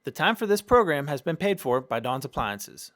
The time for this program has been paid for by Dawn's Appliances.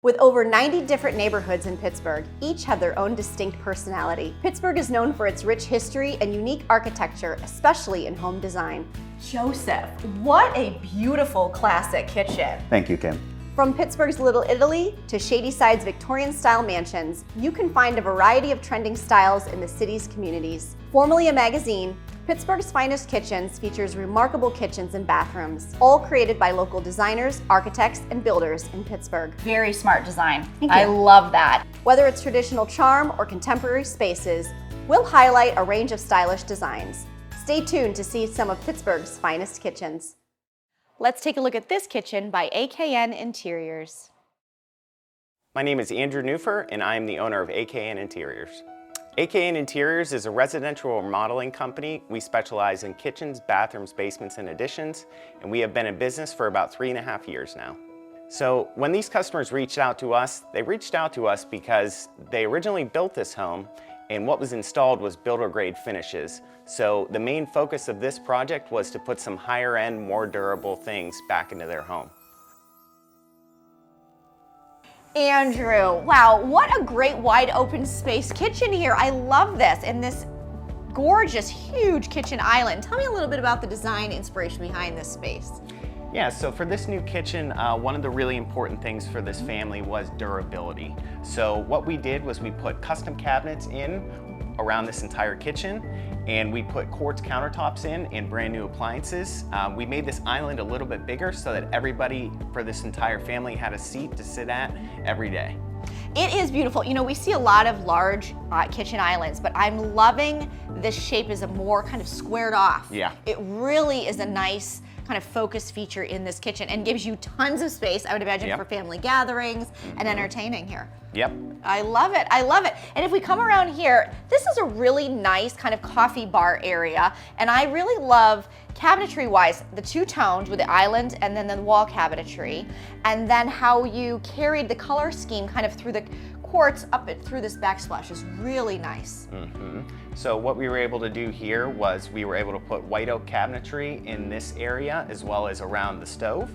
With over 90 different neighborhoods in Pittsburgh, each have their own distinct personality. Pittsburgh is known for its rich history and unique architecture, especially in home design. Joseph, what a beautiful classic kitchen. Thank you, Kim. From Pittsburgh's Little Italy to Shadyside's Victorian-style mansions, you can find a variety of trending styles in the city's communities. Formerly a magazine, Pittsburgh's Finest Kitchens features remarkable kitchens and bathrooms, all created by local designers, architects, and builders in Pittsburgh. Very smart design. I love that. Whether it's traditional charm or contemporary spaces, we'll highlight a range of stylish designs. Stay tuned to see some of Pittsburgh's finest kitchens. Let's take a look at this kitchen by AKN Interiors. My name is Andrew Neufer, and I am the owner of AKN Interiors. AKN Interiors is a residential remodeling company. We specialize in kitchens, bathrooms, basements, and additions, and we have been in business for about 3.5 years now. So when these customers reached out to us, they reached out to us because they originally built this home, and what was installed was builder-grade finishes. So the main focus of this project was to put some higher-end, more durable things back into their home. Andrew, wow, what a great wide open space kitchen here. I love this, and this gorgeous, huge kitchen island. Tell me a little bit about the design inspiration behind this space. Yeah, so for this new kitchen, one of the really important things for this family was durability. So what we did was we put custom cabinets in around this entire kitchen, and we put quartz countertops in and brand new appliances. We made this island a little bit bigger so that everybody for this entire family had a seat to sit at every day. It is beautiful. You know, we see a lot of large kitchen islands, but I'm loving this shape as a more kind of squared off. Yeah. It really is a nice kind of focus feature in this kitchen and gives you tons of space, I would imagine, for family gatherings and entertaining here. Yep. I love it, I love it. And if we come around here, this is a really nice kind of coffee bar area, and I really love cabinetry-wise, the two-toned with the island and then the wall cabinetry, and then how you carried the color scheme kind of through the quartz up through this backsplash is really nice. So what we were able to do here was we were able to put white oak cabinetry in this area as well as around the stove.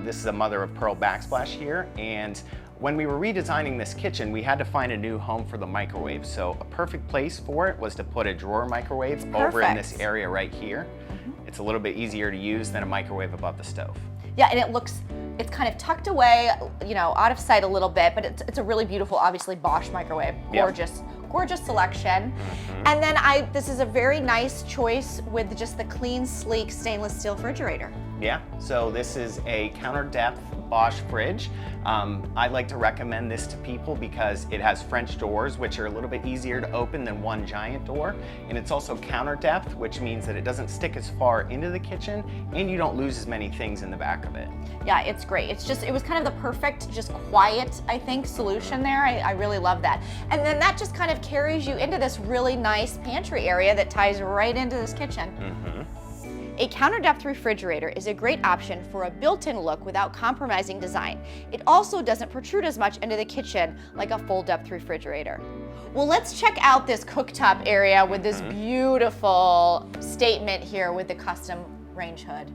This is a mother of pearl backsplash here, and when we were redesigning this kitchen, we had to find a new home for the microwave. So a perfect place for it was to put a drawer microwave over in this area right here. It's a little bit easier to use than a microwave above the stove. Yeah, and it's kind of tucked away, you know, out of sight a little bit, but it's a really beautiful, obviously Bosch microwave. Gorgeous, gorgeous selection. And then this is a very nice choice with just the clean, sleek stainless steel refrigerator. Yeah, so this is a counter depth Bosch fridge. I like to recommend this to people because it has French doors, which are a little bit easier to open than one giant door. And it's also counter depth, which means that it doesn't stick as far into the kitchen and you don't lose as many things in the back of it. Yeah, it's great. It was kind of the perfect, just quiet, I think, solution there. I really love that. And then that just kind of carries you into this really nice pantry area that ties right into this kitchen. A counter-depth refrigerator is a great option for a built-in look without compromising design. It also doesn't protrude as much into the kitchen like a full-depth refrigerator. Well, let's check out this cooktop area with this beautiful statement here with the custom range hood.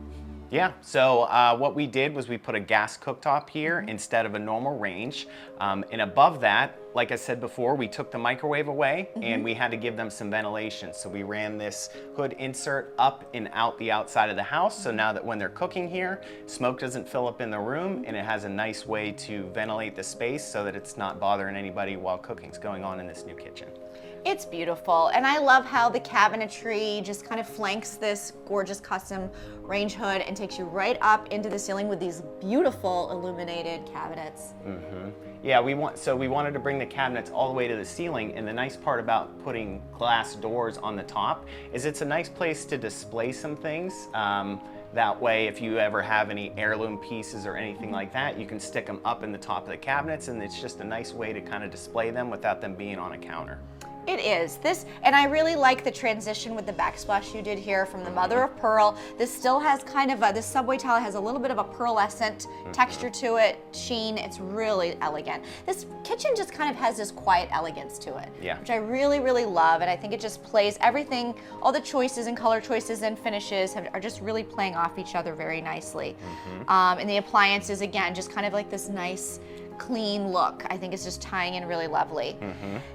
Yeah, so what we did was we put a gas cooktop here instead of a normal range. And above that, like I said before, we took the microwave away and we had to give them some ventilation. So we ran this hood insert up and out the outside of the house. So now that when they're cooking here, smoke doesn't fill up in the room, and it has a nice way to ventilate the space so that it's not bothering anybody while cooking's going on in this new kitchen. It's beautiful, and I love how the cabinetry just kind of flanks this gorgeous custom range hood and takes you right up into the ceiling with these beautiful illuminated cabinets. Yeah, we wanted to bring the cabinets all the way to the ceiling, and the nice part about putting glass doors on the top is it's a nice place to display some things. That way, if you ever have any heirloom pieces or anything like that, you can stick them up in the top of the cabinets, and it's just a nice way to kind of display them without them being on a counter. It is. This, and I really like the transition with the backsplash you did here from the mother of pearl. This still has kind of this subway tile has a little bit of a pearlescent texture to it, sheen. It's really elegant. This kitchen just kind of has this quiet elegance to it, which I really, really love. And I think it just plays everything, all the choices and color choices and finishes are just really playing off each other very nicely. And the appliances, again, just kind of like this nice, clean look. I think it's just tying in really lovely.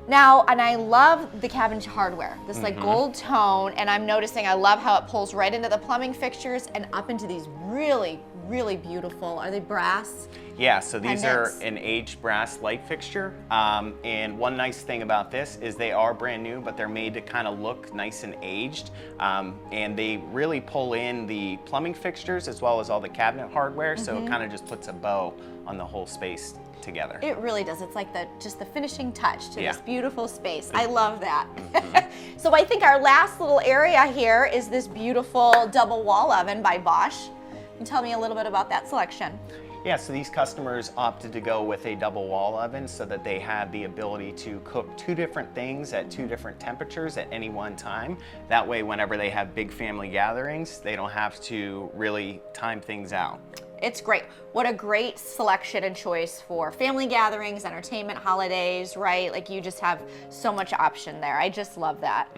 Now, and I love the cabinet hardware, this like gold tone, and I'm noticing I love how it pulls right into the plumbing fixtures and up into these really, really beautiful, are they brass? Yeah, so these pendants? are an aged brass light fixture. And one nice thing about this is they are brand new, but they're made to kind of look nice and aged. And they really pull in the plumbing fixtures as well as all the cabinet hardware, so it kind of just puts a bow on the whole space together. It really does. It's like just the finishing touch to this beautiful space. I love that. So I think our last little area here is this beautiful double wall oven by Bosch. Can you tell me a little bit about that selection? Yeah, so these customers opted to go with a double wall oven so that they had the ability to cook 2 different things at 2 different temperatures at any one time. That way, whenever they have big family gatherings, they don't have to really time things out. It's great. What a great selection and choice for family gatherings, entertainment, holidays, right? Like you just have so much option there. I just love that.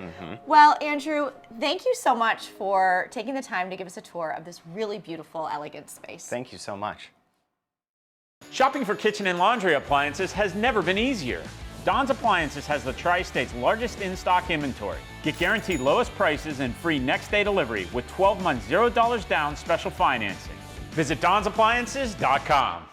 Well, Andrew, thank you so much for taking the time to give us a tour of this really beautiful, elegant space. Thank you so much. Shopping for kitchen and laundry appliances has never been easier. Don's Appliances has the Tri-State's largest in-stock inventory. Get guaranteed lowest prices and free next-day delivery with 12 months $0 down special financing. Visit donsappliances.com.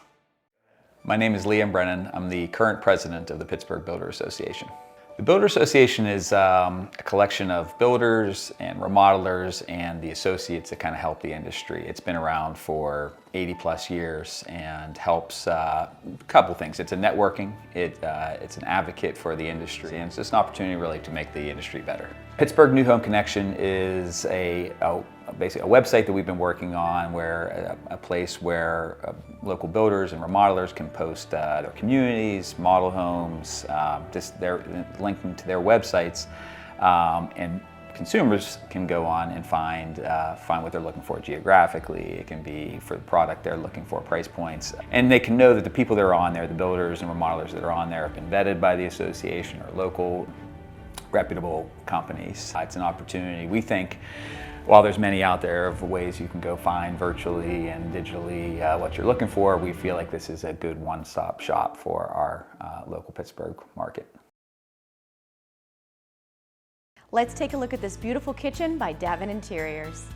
My name is Liam Brennan. I'm the current president of the Pittsburgh Builder Association. The Builder Association is a collection of builders and remodelers and the associates that kind of help the industry. It's been around for 80 plus years and helps a couple things. It's a networking, it's an advocate for the industry, and it's just an opportunity really to make the industry better. Pittsburgh New Home Connection is basically a website that we've been working on, where a place where local builders and remodelers can post their communities, model homes, just linking to their websites, and consumers can go on and find what they're looking for geographically. It can be for the product they're looking for, price points, and they can know that the people that are on there, the builders and remodelers that are on there, have been vetted by the association or local reputable companies. It's an opportunity, we think, while there's many out there of ways you can go find virtually and digitally what you're looking for, we feel like this is a good one-stop shop for our local Pittsburgh market. Let's take a look at this beautiful kitchen by Davin Interiors.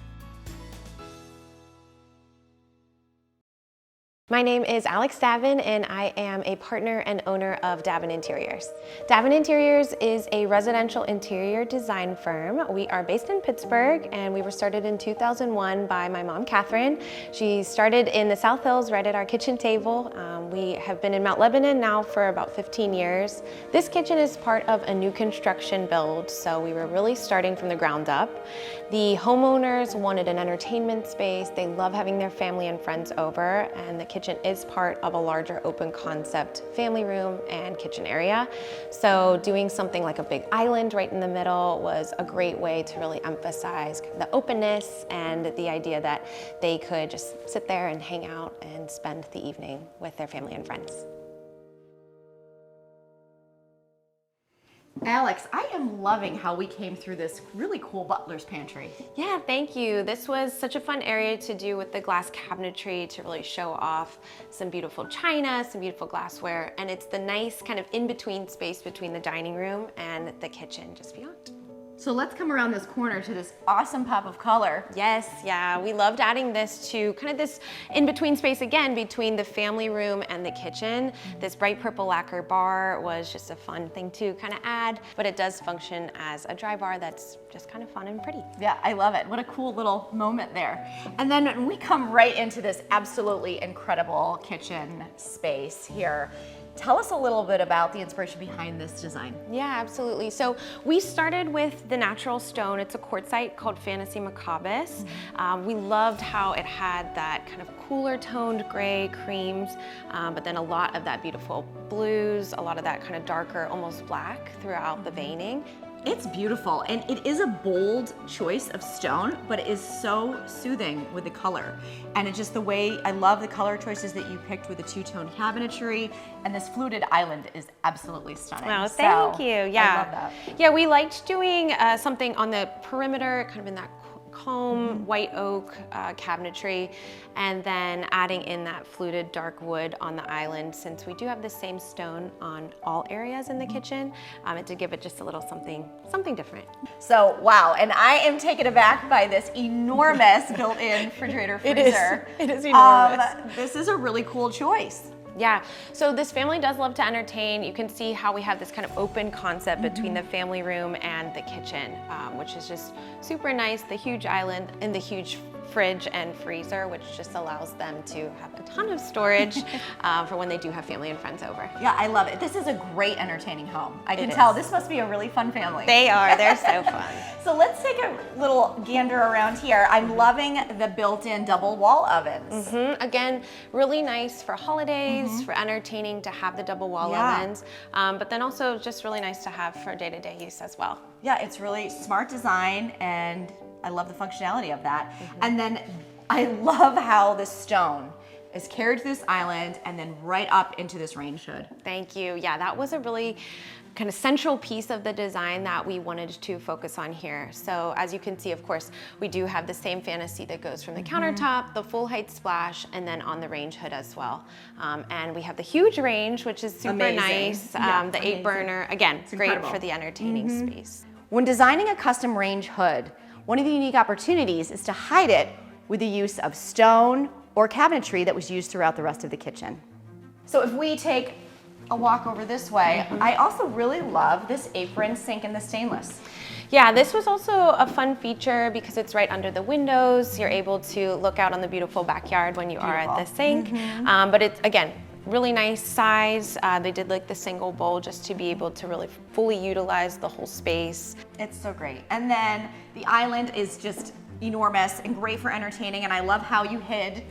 My name is Alex Davin, and I am a partner and owner of Davin Interiors. Davin Interiors is a residential interior design firm. We are based in Pittsburgh, and we were started in 2001 by my mom, Catherine. She started in the South Hills right at our kitchen table. We have been in Mount Lebanon now for about 15 years. This kitchen is part of a new construction build, so we were really starting from the ground up. The homeowners wanted an entertainment space. They love having their family and friends over, and the kitchen is part of a larger open concept family room and kitchen area. So doing something like a big island right in the middle was a great way to really emphasize the openness and the idea that they could just sit there and hang out and spend the evening with their family and friends. Alex, I am loving how we came through this really cool butler's pantry. Yeah, thank you. This was such a fun area to do with the glass cabinetry to really show off some beautiful china, some beautiful glassware, and it's the nice kind of in-between space between the dining room and the kitchen just beyond. So let's come around this corner to this awesome pop of color. Yes, yeah, we loved adding this to kind of this in-between space again between the family room and the kitchen. This bright purple lacquer bar was just a fun thing to kind of add, but it does function as a dry bar that's just kind of fun and pretty. Yeah, I love it. What a cool little moment there. And then when we come right into this absolutely incredible kitchen space here, Tell us a little bit about the inspiration behind this design. Yeah, absolutely. So we started with the natural stone. It's a quartzite called Fantasy Macabis. We loved how it had that kind of cooler toned gray creams, but then a lot of that beautiful blues, a lot of that kind of darker, almost black throughout the veining. It's beautiful, and it is a bold choice of stone, but it is so soothing with the color. And it's just the way, I love the color choices that you picked with the two-tone cabinetry, and this fluted island is absolutely stunning. Wow, thank you. Yeah. I love that. Yeah, we liked doing something on the perimeter, kind of in that calm white oak cabinetry, and then adding in that fluted dark wood on the island, since we do have the same stone on all areas in the kitchen, and to give it just a little something different. So, wow, and I am taken aback by this enormous built-in refrigerator freezer. It is enormous. This is a really cool choice. Yeah, so this family does love to entertain. You can see how we have this kind of open concept between the family room and the kitchen, which is just super nice. The huge island and the huge fridge and freezer, which just allows them to have a ton of storage for when they do have family and friends over. Yeah, I love it. This is a great entertaining home. I can tell this must be a really fun family. They are, they're so fun. So let's take a little gander around here. I'm loving the built-in double wall ovens. Again, really nice for holidays, for entertaining to have the double wall ovens, but then also just really nice to have for day-to-day use as well. Yeah, it's really smart design, and I love the functionality of that. And then I love how the stone is carried to this island and then right up into this range hood. Thank you. Yeah, that was a really kind of central piece of the design that we wanted to focus on here. So as you can see, of course, we do have the same fantasy that goes from the countertop, the full height splash, and then on the range hood as well. And we have the huge range, which is super nice. The 8-burner, again, great for the entertaining space. When designing a custom range hood, one of the unique opportunities is to hide it with the use of stone or cabinetry that was used throughout the rest of the kitchen. So if we take a walk over this way, I also really love this apron sink in the stainless. Yeah, this was also a fun feature because it's right under the windows. You're able to look out on the beautiful backyard when you are at the sink. But it's, again, really nice size. They did like the single bowl just to be able to really fully utilize the whole space. It's so great. And then the island is just enormous and great for entertaining, and I love how you hid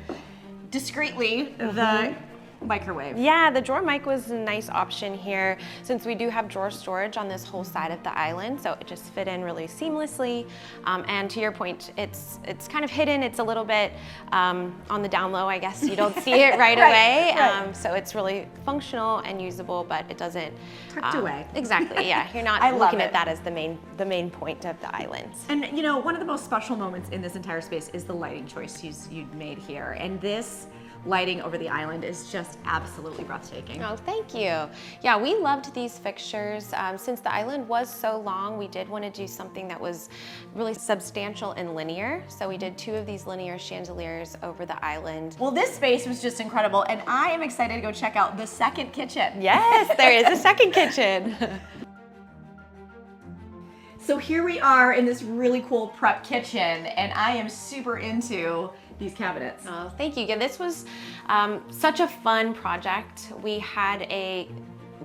discreetly the microwave. Yeah, the drawer mic was a nice option here since we do have drawer storage on this whole side of the island, so it just fit in really seamlessly. And to your point, it's kind of hidden. It's a little bit on the down low, I guess. You don't see it right away. So it's really functional and usable, but it doesn't Tucked away. Exactly. Yeah, you're not looking at that as the main point of the island. And you know, one of the most special moments in this entire space is the lighting choice you'd made here, and this lighting over the island is just absolutely breathtaking. Oh, thank you. Yeah, we loved these fixtures. Since the island was so long, we did want to do something that was really substantial and linear. So we did 2 of these linear chandeliers over the island. Well, this space was just incredible, and I am excited to go check out the second kitchen. Yes, there is a second kitchen. So here we are in this really cool prep kitchen, and I am super into these cabinets. Oh, thank you. Yeah, this was such a fun project. We had a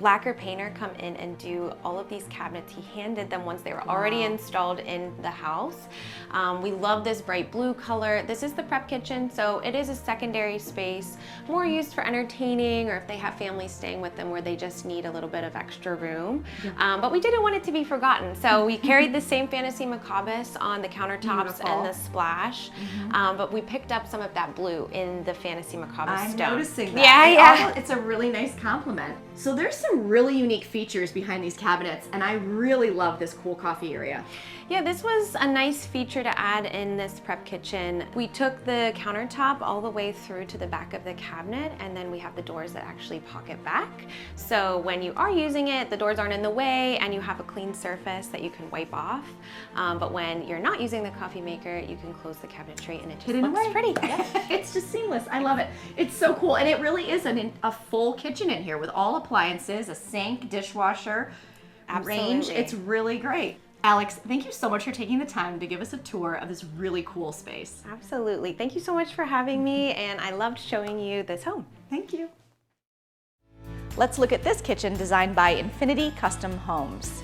lacquer painter come in and do all of these cabinets. He handed them once they were already installed in the house. We love this bright blue color. This is the prep kitchen, so it is a secondary space, more used for entertaining or if they have families staying with them where they just need a little bit of extra room. But we didn't want it to be forgotten, so we carried the same Fantasy Macabis on the countertops and the splash, but we picked up some of that blue in the Fantasy Macabis stone. I'm noticing that. Yeah. Also, it's a really nice compliment. So there's some really unique features behind these cabinets, and I really love this cool coffee area. Yeah, this was a nice feature to add in this prep kitchen. We took the countertop all the way through to the back of the cabinet, and then we have the doors that actually pocket back. So when you are using it, the doors aren't in the way and you have a clean surface that you can wipe off. But when you're not using the coffee maker, you can close the cabinetry and it just looks pretty. It's just seamless. I love it. It's so cool, and it really is a full kitchen in here with all appliances, a sink, dishwasher, range. It's really great. Alex, thank you so much for taking the time to give us a tour of this really cool space. Absolutely. Thank you so much for having me, and I loved showing you this home. Thank you. Let's look at this kitchen designed by Infinity Custom Homes.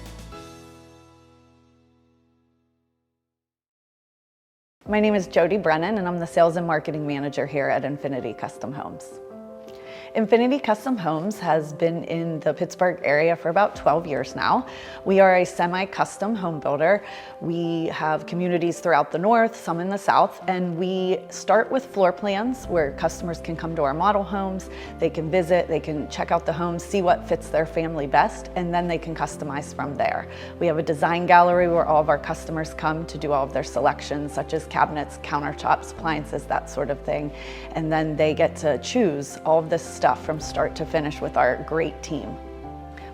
My name is Jody Brennan, and I'm the Sales and Marketing Manager here at Infinity Custom Homes. Infinity Custom Homes has been in the Pittsburgh area for about 12 years now. We are a semi-custom home builder. We have communities throughout the north, some in the south, and we start with floor plans where customers can come to our model homes, they can visit, they can check out the homes, see what fits their family best, and then they can customize from there. We have a design gallery where all of our customers come to do all of their selections, such as cabinets, countertops, appliances, that sort of thing. And then they get to choose all of this stuff from start to finish with our great team.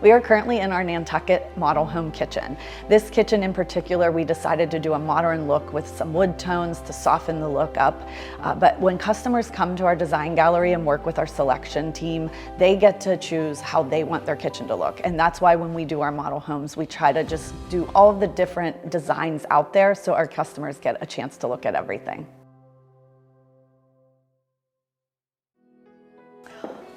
We are currently in our Nantucket model home kitchen. This kitchen in particular, we decided to do a modern look with some wood tones to soften the look up. But when customers come to our design gallery and work with our selection team, they get to choose how they want their kitchen to look. And that's why when we do our model homes, we try to just do all of the different designs out there so our customers get a chance to look at everything.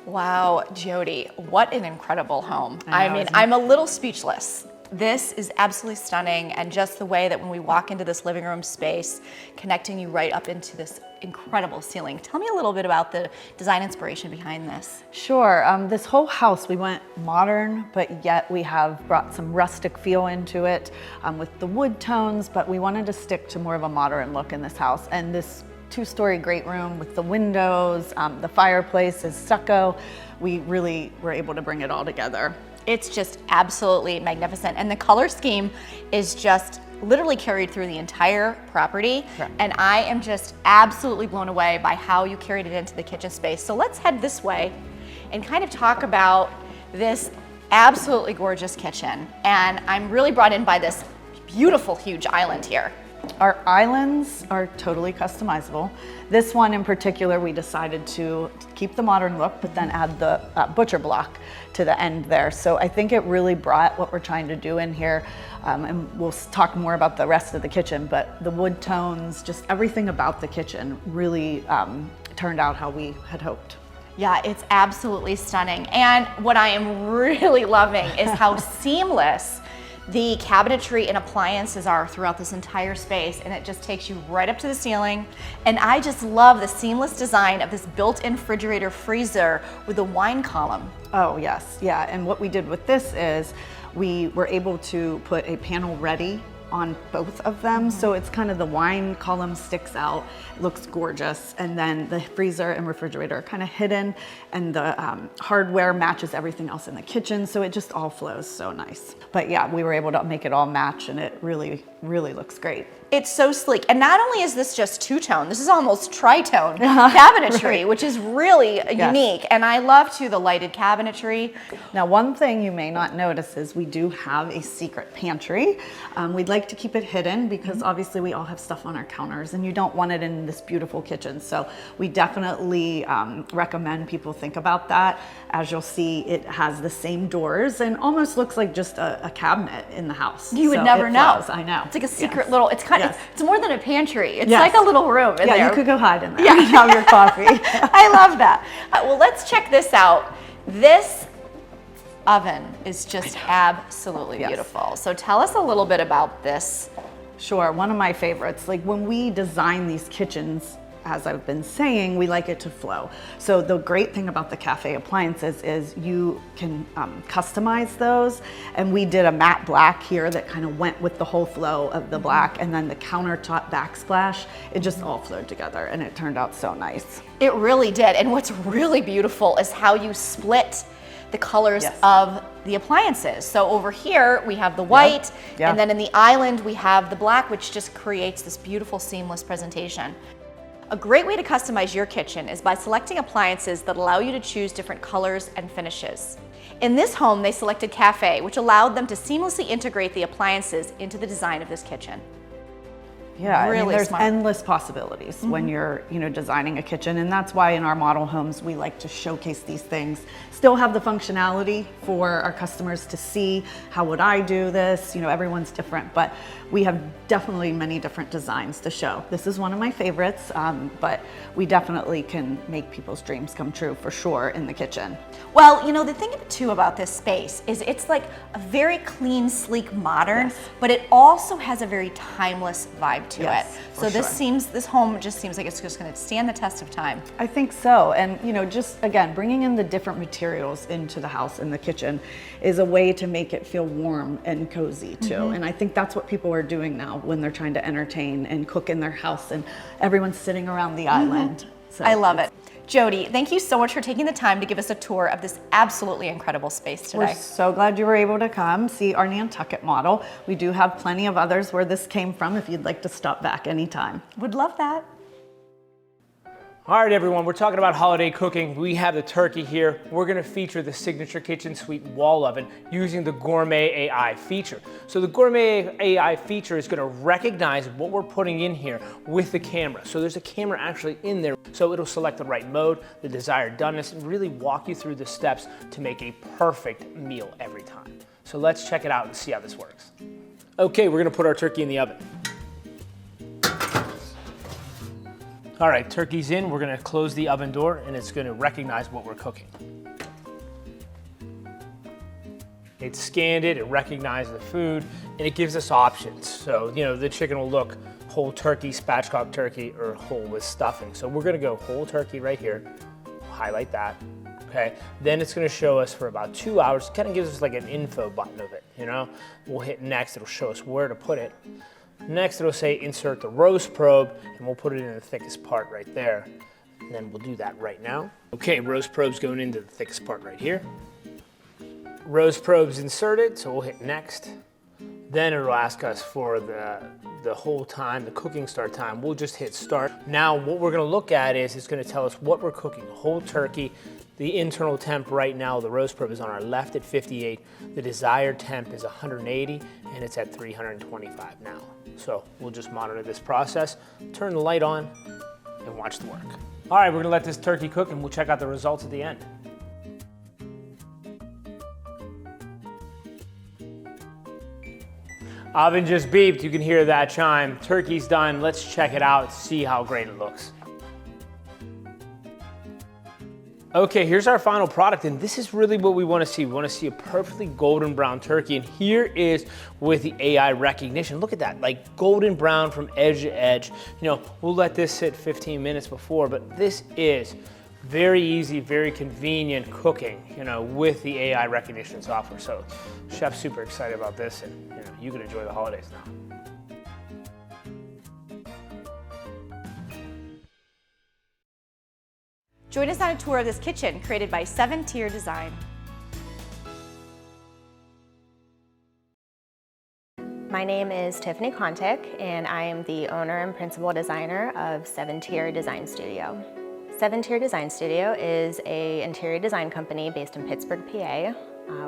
Wow, Jody, what an incredible home. I mean, I'm a little speechless. This is absolutely stunning, and just the way that when we walk into this living room space, connecting you right up into this incredible ceiling. Tell me a little bit about the design inspiration behind this. Sure, this whole house, we went modern, but yet we have brought some rustic feel into it with the wood tones, but we wanted to stick to more of a modern look in this house. And this two-story great room with the windows, the fireplace is stucco. We really were able to bring it all together. It's just absolutely magnificent. And the color scheme is just literally carried through the entire property. Correct. And I am just absolutely blown away by how you carried it into the kitchen space. So let's head this way and kind of talk about this absolutely gorgeous kitchen. And I'm really brought in by this beautiful, huge island here. Our islands are totally customizable. This one in particular, we decided to keep the modern look, but then add the butcher block to the end there. So I think it really brought what we're trying to do in here. And we'll talk more about the rest of the kitchen, but the wood tones, just everything about the kitchen really turned out how we had hoped. Yeah, it's absolutely stunning. And what I am really loving is how seamless the cabinetry and appliances are throughout this entire space, and it just takes you right up to the ceiling. And I just love the seamless design of this built-in refrigerator freezer with a wine column. Oh yes, yeah, and what we did with this is we were able to put a panel ready on both of them. So it's kind of the wine column sticks out, it looks gorgeous, and then the freezer and refrigerator are kind of hidden, and the hardware matches everything else in the kitchen, so it just all flows so nice. But yeah, we were able to make it all match, and it really, really looks great. It's so sleek. And not only is this just two-tone, this is almost tri-tone cabinetry, Right. Which is really unique. And I love too the lighted cabinetry. Now, one thing you may not notice is we do have a secret pantry. We'd like to keep it hidden because obviously we all have stuff on our counters and you don't want it in this beautiful kitchen. So we definitely recommend people think about that. As you'll see, it has the same doors and almost looks like just a cabinet in the house. You would So never it know. flows, I know. It's like a secret Yes. little, it's kind of, Yes. it's more than a pantry. It's Yes. like a little room in there. Yeah, you could go hide in there Yeah. and have your coffee. I love that. Well, let's check this out. This oven is just absolutely Yes. beautiful. So tell us a little bit about this. Sure, one of my favorites. Like when we design these kitchens, as I've been saying, we like it to flow. So the great thing about the cafe appliances is you can customize those. And we did a matte black here that kind of went with the whole flow of the black, and then the countertop backsplash, it just all flowed together and it turned out so nice. It really did. And what's really beautiful is how you split the colors Yes. of the appliances. So over here we have the white, Yeah. and then in the island we have the black, which just creates this beautiful seamless presentation. A great way to customize your kitchen is by selecting appliances that allow you to choose different colors and finishes. In this home, they selected Cafe, which allowed them to seamlessly integrate the appliances into the design of this kitchen. Yeah, I mean, Really there's smart. endless possibilities when you're, designing a kitchen, and that's why in our model homes we like to showcase these things. Still have the functionality for our customers to see how would I do this. Everyone's different, but we have definitely many different designs to show. This is one of my favorites, but we definitely can make people's dreams come true for sure in the kitchen. Well, the thing too about this space is it's like a very clean, sleek, modern, Yes. but it also has a very timeless vibe to Yes, it. for So sure. this home just seems like it's just going to stand the test of time. I think so. And, just again, bringing in the different materials into the house, in the kitchen, is a way to make it feel warm and cozy too. And I think that's what people are doing now when they're trying to entertain and cook in their house and everyone's sitting around the island. So I love it. Jody, thank you so much for taking the time to give us a tour of this absolutely incredible space We're today. so glad you were able to come see our Nantucket model. We do have plenty of others where this came from if you'd like to stop back anytime. Would love that. All right, everyone, we're talking about holiday cooking. We have the turkey here. We're gonna feature the signature kitchen suite wall oven using the Gourmet AI feature. So the Gourmet AI feature is gonna recognize what we're putting in here with the camera. So there's a camera actually in there. So it'll select the right mode, the desired doneness, and really walk you through the steps to make a perfect meal every time. So let's check it out and see how this works. Okay, we're gonna put our turkey in the oven. All right, turkey's in. We're gonna close the oven door and it's gonna recognize what we're cooking. It scanned it, it recognized the food, and it gives us options. So, the chicken will look whole turkey, spatchcock turkey, or whole with stuffing. So we're gonna go whole turkey right here, highlight that, okay? Then it's gonna show us for about 2 hours, kind of gives us like an info button of it, We'll hit next, it'll show us where to put it. Next, it'll say insert the roast probe, and we'll put it in the thickest part right there. And then we'll do that right now. Okay, roast probe's going into the thickest part right here. Roast probe's inserted, so we'll hit next. Then it'll ask us for the whole time, the cooking start time. We'll just hit start. Now, what we're gonna look at is it's gonna tell us what we're cooking. Whole turkey, the internal temp right now, the roast probe is on our left at 58. The desired temp is 180, and it's at 325 now. So we'll just monitor this process, turn the light on, and watch the work. All right, we're gonna let this turkey cook, and we'll check out the results at the end. Oven just beeped, you can hear that chime. Turkey's done, let's check it out, see how great it looks. Okay, here's our final product, and this is really what we want to see. We want to see a perfectly golden brown turkey, and here is with the AI recognition. Look at that, like golden brown from edge to edge. We'll let this sit 15 minutes before, but this is very easy, very convenient cooking, with the AI recognition software. So, chef's super excited about this, and you can enjoy the holidays now. Join us on a tour of this kitchen created by 7-Tier Design. My name is Tiffany Kontik, and I am the owner and principal designer of 7-Tier Design Studio. 7-Tier Design Studio is an interior design company based in Pittsburgh, PA.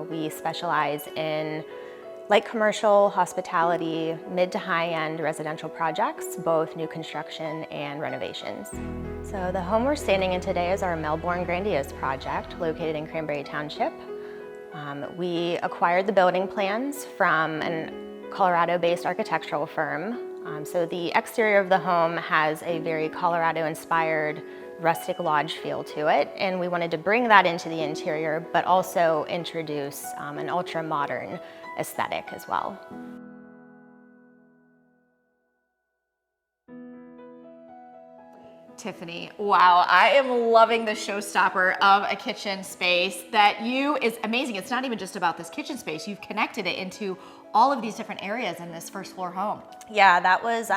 We specialize in light commercial, hospitality, mid to high-end residential projects, both new construction and renovations. So the home we're standing in today is our Melbourne Grandiose project located in Cranberry Township. We acquired the building plans from a Colorado-based architectural firm. So the exterior of the home has a very Colorado-inspired rustic lodge feel to it, and we wanted to bring that into the interior, but also introduce an ultra-modern aesthetic as well. Tiffany, wow, I am loving the showstopper of a kitchen space that is amazing. It's not even just about this kitchen space. You've connected it into all of these different areas in this first floor home. Yeah, that was,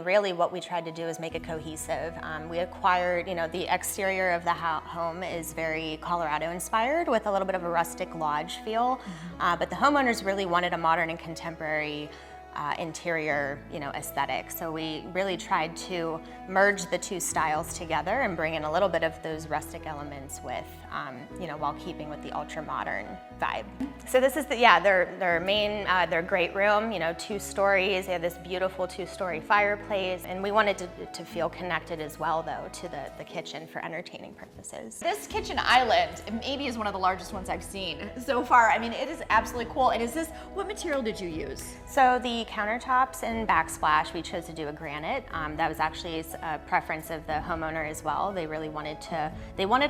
really what we tried to do is make it cohesive. We acquired, the exterior of the home is very Colorado inspired with a little bit of a rustic lodge feel, but the homeowners really wanted a modern and contemporary interior, aesthetic. So we really tried to merge the two styles together and bring in a little bit of those rustic elements with, while keeping with the ultra modern vibe. So this is their main, their great room, 2 stories. They have this beautiful 2-story fireplace, and we wanted to feel connected as well, though, to the kitchen for entertaining purposes. This kitchen island maybe is one of the largest ones I've seen so far. I mean, it is absolutely cool. And what material did you use? So the countertops and backsplash, we chose to do a granite. That was actually a preference of the homeowner as well. They really wanted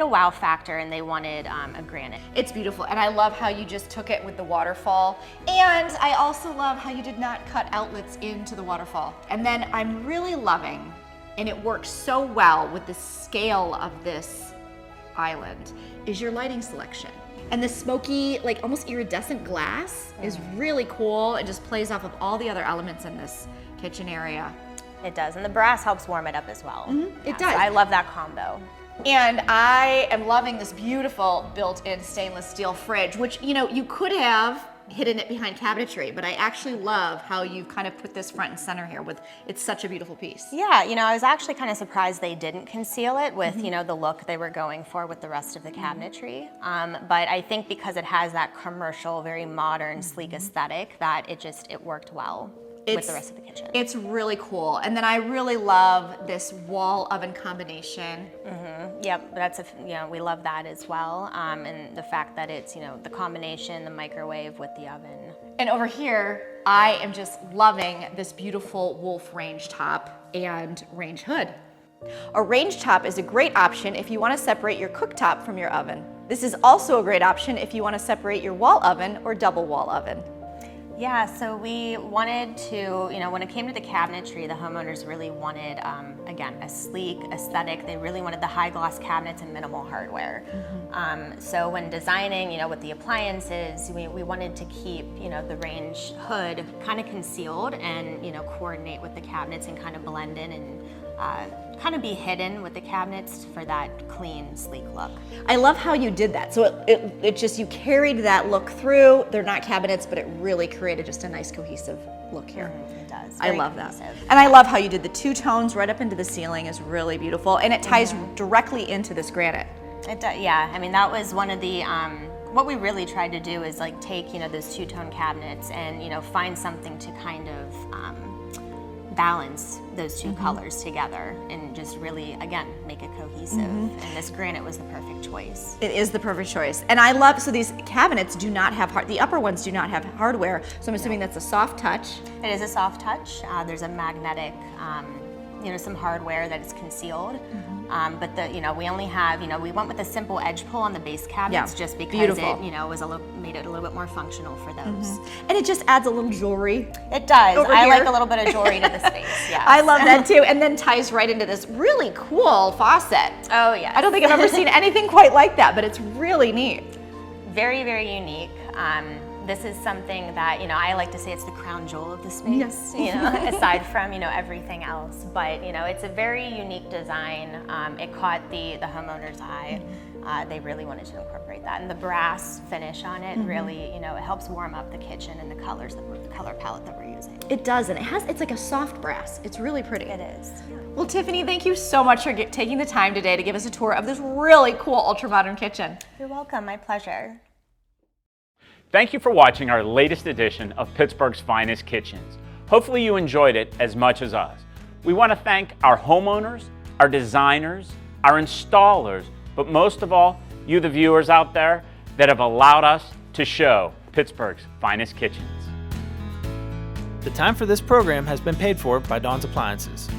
a wow factor, and they wanted a granite. It's beautiful, and I love how you just took it with the waterfall. And I also love how you did not cut outlets into the waterfall. And then I'm really loving, and it works so well with the scale of this island, is your lighting selection. And the smoky, like almost iridescent glass is really cool. It just plays off of all the other elements in this kitchen area. It does, and the brass helps warm it up as well. It does. So I love that combo. And I am loving this beautiful built-in stainless steel fridge, which, you could have hidden it behind cabinetry, but I actually love how you've kind of put this front and center here it's such a beautiful piece. Yeah, I was actually kind of surprised they didn't conceal it with, the look they were going for with the rest of the cabinetry. But I think because it has that commercial, very modern, sleek aesthetic, that it worked well with the rest of the kitchen. It's really cool. And then I really love this wall oven combination. Yep, we love that as well. And the fact that it's, the combination, the microwave with the oven. And over here, I am just loving this beautiful Wolf range top and range hood. A range top is a great option if you want to separate your cooktop from your oven. This is also a great option if you want to separate your wall oven or double wall oven. Yeah, so we wanted to, when it came to the cabinetry, the homeowners really wanted, again, a sleek aesthetic. They really wanted the high gloss cabinets and minimal hardware. So when designing, with the appliances, we wanted to keep, the range hood kind of concealed and, coordinate with the cabinets and kind of blend in and kind of be hidden with the cabinets for that clean, sleek look. I love how you did that. So it just, you carried that look through. They're not cabinets, but it really created just a nice cohesive look here. It does. I Very love cohesive. that. And I love how you did the 2 tones right up into the ceiling is really beautiful. And it ties directly into this granite. It does, yeah. I mean, that was one of the, what we really tried to do is like take, those 2-tone cabinets and, find something to kind of, balance those 2 colors together and just really, again, make it cohesive. And this granite was the perfect choice. It is the perfect choice. And I love, so these cabinets do not have, the upper ones do not have hardware, so I'm assuming that's a soft touch. It is a soft touch. There's a magnetic, some hardware that is concealed. But we only have, we went with a simple edge pull on the base cabinets just because it, was made it a little bit more functional for those. And it just adds a little jewelry. It does. I here. like a little bit of jewelry to the space, yes. I love that too. And then ties right into this really cool faucet. Oh, yeah. I don't think I've ever seen anything quite like that, but it's really neat. Very, very unique. This is something that, I like to say it's the crown jewel of the space, aside from, everything else. But, it's a very unique design. It caught the homeowner's eye. They really wanted to incorporate that. And the brass finish on it really, it helps warm up the kitchen and the color palette that we're using. It does, and it's like a soft brass. It's really pretty. It is. Well, Tiffany, thank you so much for taking the time today to give us a tour of this really cool ultra-modern kitchen. You're welcome. My pleasure. Thank you for watching our latest edition of Pittsburgh's Finest Kitchens. Hopefully you enjoyed it as much as us. We want to thank our homeowners, our designers, our installers, but most of all, you the viewers out there that have allowed us to show Pittsburgh's Finest Kitchens. The time for this program has been paid for by Dawn's Appliances.